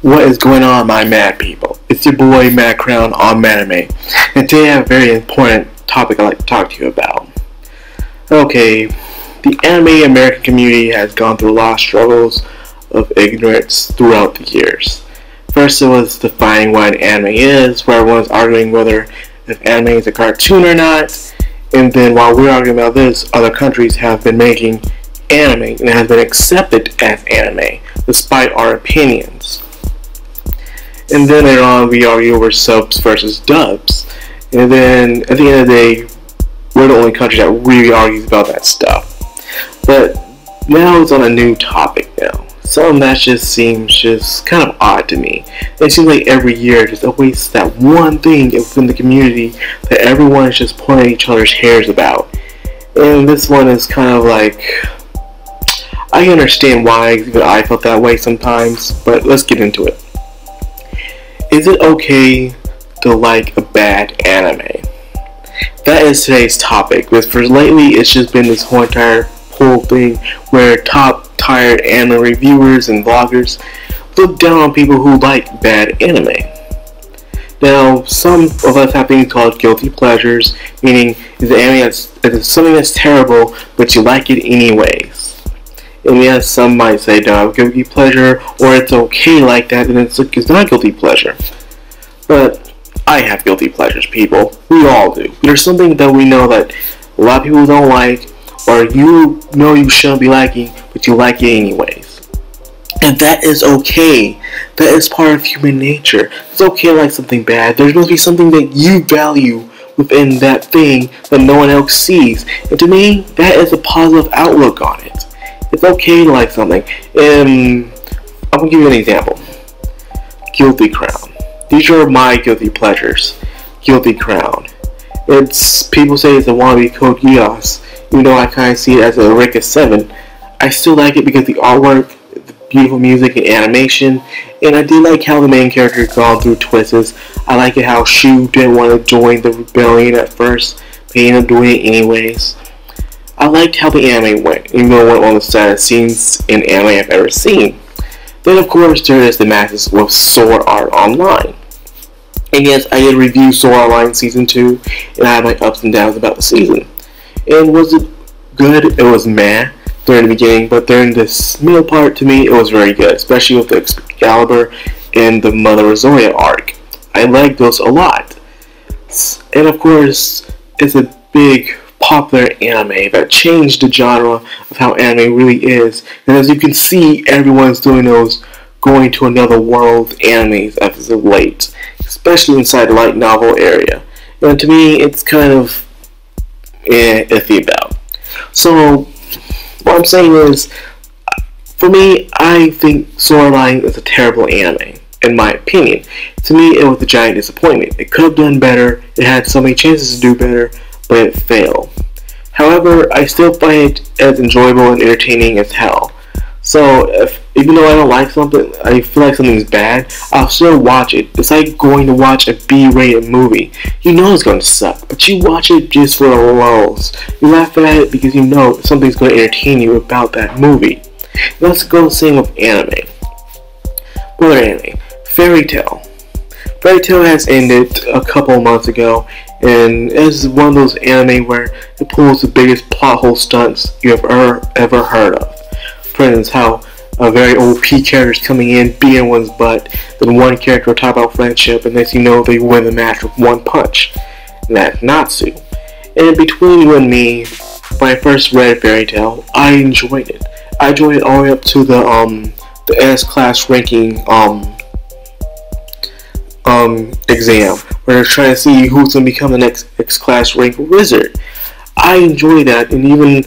What is going on, my mad people? It's your boy Madcrown on Anime, and today I have a very important topic I'd like to talk to you about. Okay, the anime American community has gone through a lot of struggles of ignorance throughout the years. First, it was defining what an anime is, where everyone's arguing whether if anime is a cartoon or not, and then while we're arguing about this, other countries have been making anime and it has been accepted as anime, despite our opinions. And then later on, we argue over subs versus dubs. And then, at the end of the day, we're the only country that really argues about that stuff. But now it's on a new topic now. Something that just seems kind of odd to me. It seems like every year there's always that one thing within the community that everyone is just pulling each other's hairs about. And this one is kind of like, I understand why even I felt that way sometimes, but let's get into it. Is it okay to like a bad anime? That is today's topic, because for lately it's just been this whole entire whole thing where top tired anime reviewers and vloggers look down on people who like bad anime. Now, some of us have things called guilty pleasures, meaning is the anime it's something that's terrible, but you like it anyways. And yes, some might say no, guilty pleasure, or it's okay like that, and it's not a guilty pleasure. But I have guilty pleasures, people. We all do. There's something that we know that a lot of people don't like, or you know you shouldn't be liking, but you like it anyways. And that is okay. That is part of human nature. It's okay to like something bad. There must be something that you value within that thing that no one else sees. And to me, that is a positive outlook on it. It's okay to like something. I'm going to give you an example. Guilty Crown. These are my guilty pleasures. Guilty Crown. People say it's a wannabe Code Geass. Even though I kind of see it as a Eureka 7, I still like it because the artwork, the beautiful music and animation, and I did like how the main character gone through twists. I like it how Shu didn't want to join the rebellion at first, but he ended up doing it anyways. I liked how the anime went, even though it went one of the saddest scenes in anime I've ever seen. Then of course there is the madness with Sword Art Online. And yes, I did review Sword Art Online Season 2, and I had my ups and downs about the season. And was it good? It was meh during the beginning, but during this middle part, to me, it was very good, especially with the Excalibur and the Mother Zoya arc. I liked those a lot. And of course, it's a big popular anime that changed the genre of how anime really is. And as you can see, everyone's doing those going to another world animes as of late, especially inside the light novel area. And to me, it's kind of iffy about. So, what I'm saying is, for me, I think Sword Art Online is a terrible anime, in my opinion. To me, it was a giant disappointment. It could have done better, it had so many chances to do better, but it failed. However, I still find it as enjoyable and entertaining as hell. So, even though I don't like something, I feel like something's bad, I'll still watch it. It's like going to watch a B-rated movie. You know it's going to suck, but you watch it just for the lulz. You laugh at it because you know something's going to entertain you about that movie. Let's go the same with anime. What other anime? Fairy Tail. Fairy Tail has ended a couple months ago, and it's one of those anime where it pulls the biggest plot hole stunts you have ever heard of. For instance, how a very OP character is coming in, beating one's butt, then one character will talk about friendship, and next you know they win the match with one punch. And that's Natsu. And between you and me, when I first read Fairy Tail, I enjoyed it. I enjoyed it all the way up to the S-class ranking exam, where they're trying to see who's going to become the next X-class rank wizard. I enjoyed that, and even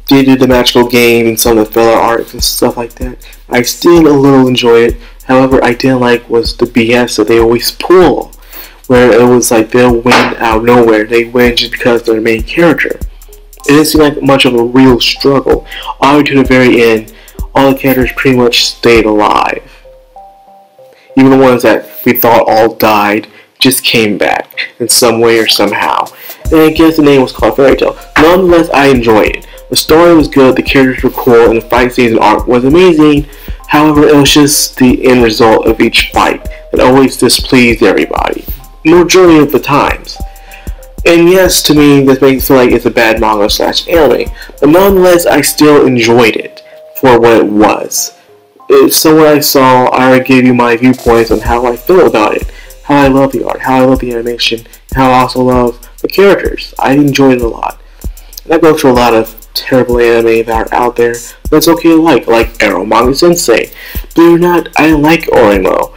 they did the magical game and some of the filler arcs and stuff like that. I still a little enjoy it. However, I didn't like was the BS that they always pull, where it was like they'll win out of nowhere. They win just because they're the main character. It didn't seem like much of a real struggle. All the way to the very end, all the characters pretty much stayed alive. Even the ones that we thought all died just came back in some way or somehow. And I guess the name was called Fairy Tail. Nonetheless, I enjoyed it. The story was good, the characters were cool, and the fight scenes and art was amazing. However, it was just the end result of each fight that always displeased everybody, majority of the times. And yes, to me, this makes it feel like it's a bad manga / anime, but nonetheless, I still enjoyed it for what it was. So what I saw, I already gave you my viewpoints on how I feel about it, how I love the art, how I love the animation, and how I also love the characters. I enjoyed it a lot. And I go through a lot of terrible anime that are out there that's okay to like RWBY Sensei. Believe it or not, I didn't like Oremo.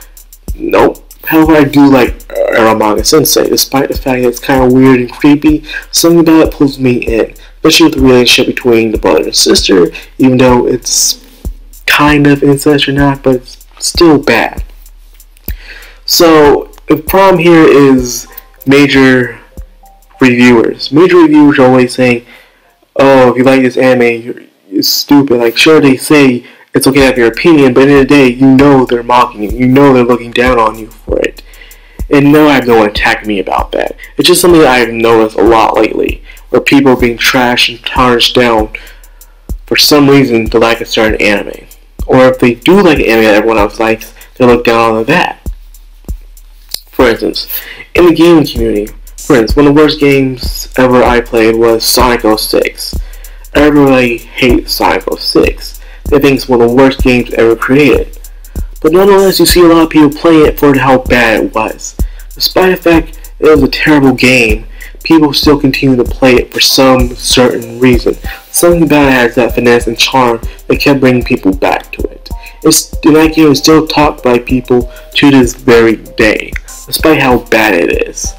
Nope. However, I do like RWBY Sensei, despite the fact that it's kind of weird and creepy. Something about it pulls me in, especially with the relationship between the brother and sister, even though it's kind of incest or not, but it's still bad. So, the problem here is major reviewers. Major reviewers are always saying, oh, if you like this anime, you're stupid. Like, sure, they say it's okay to have your opinion, but at the end of the day, you know they're mocking you. You know they're looking down on you for it. And no, I have no one attacking me about that. It's just something that I've noticed a lot lately, where people are being trashed and tarnished down for some reason to like a certain anime. Or if they do like an anime that everyone else likes, they look down on that. For instance, in the gaming community, for instance, one of the worst games ever I played was Sonic 06. Everybody hates Sonic 06. They think it's one of the worst games ever created. But nonetheless, you see a lot of people playing it for how bad it was. Despite the fact it was a terrible game, people still continue to play it for some certain reason. Something about it has that finesse and charm that kept bringing people back to it. That game is still talked by people to this very day, despite how bad it is.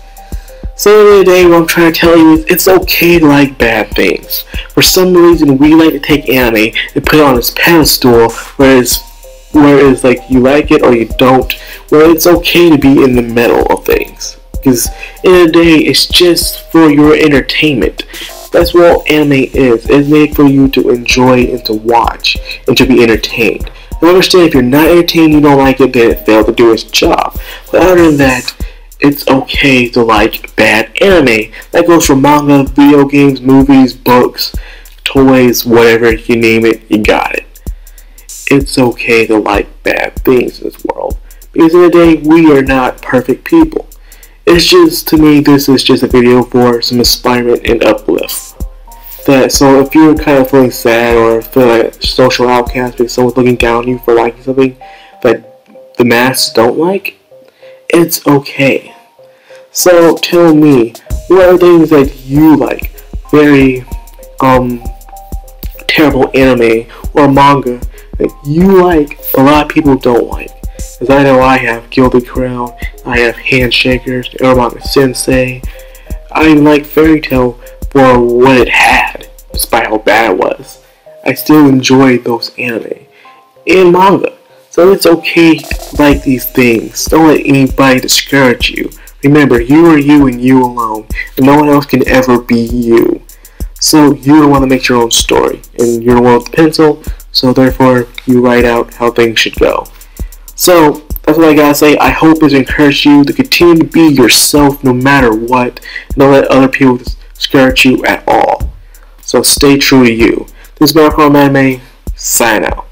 So at the end of the day, what I'm trying to tell you is it's okay to like bad things. For some reason, we like to take anime and put it on this pedestal where it's like you like it or you don't, where it's okay to be in the middle of things. Because at the end of the day, it's just for your entertainment. That's what all anime is. It's made for you to enjoy and to watch and to be entertained. I understand if you're not entertained, you don't like it, then it failed to do its job. But other than that, it's okay to like bad anime. That goes for manga, video games, movies, books, toys, whatever you name it, you got it. It's okay to like bad things in this world. Because in the day, we are not perfect people. It's just, to me, this is just a video for some inspiration and uplift. So if you're kind of feeling sad or feeling like a social outcast because someone's looking down on you for liking something that the masses don't like, it's okay. So tell me, what are things that you like? Very terrible anime or manga that you like, a lot of people don't like. Because I know I have Gilded Crown, I have Handshakers, RWBY Sensei. I even like Fairy Tail for what it had, despite how bad it was. I still enjoy those anime and manga. So it's okay to like these things. Don't let anybody discourage you. Remember, you are you and you alone, and no one else can ever be you. So you're the one that makes your own story, and you're the one with the pencil, so therefore you write out how things should go. So that's what I gotta say. I hope it's encouraged you to continue to be yourself no matter what, and don't let other people discourage you at all. So stay true to you. This is Madcrownxox, sign out.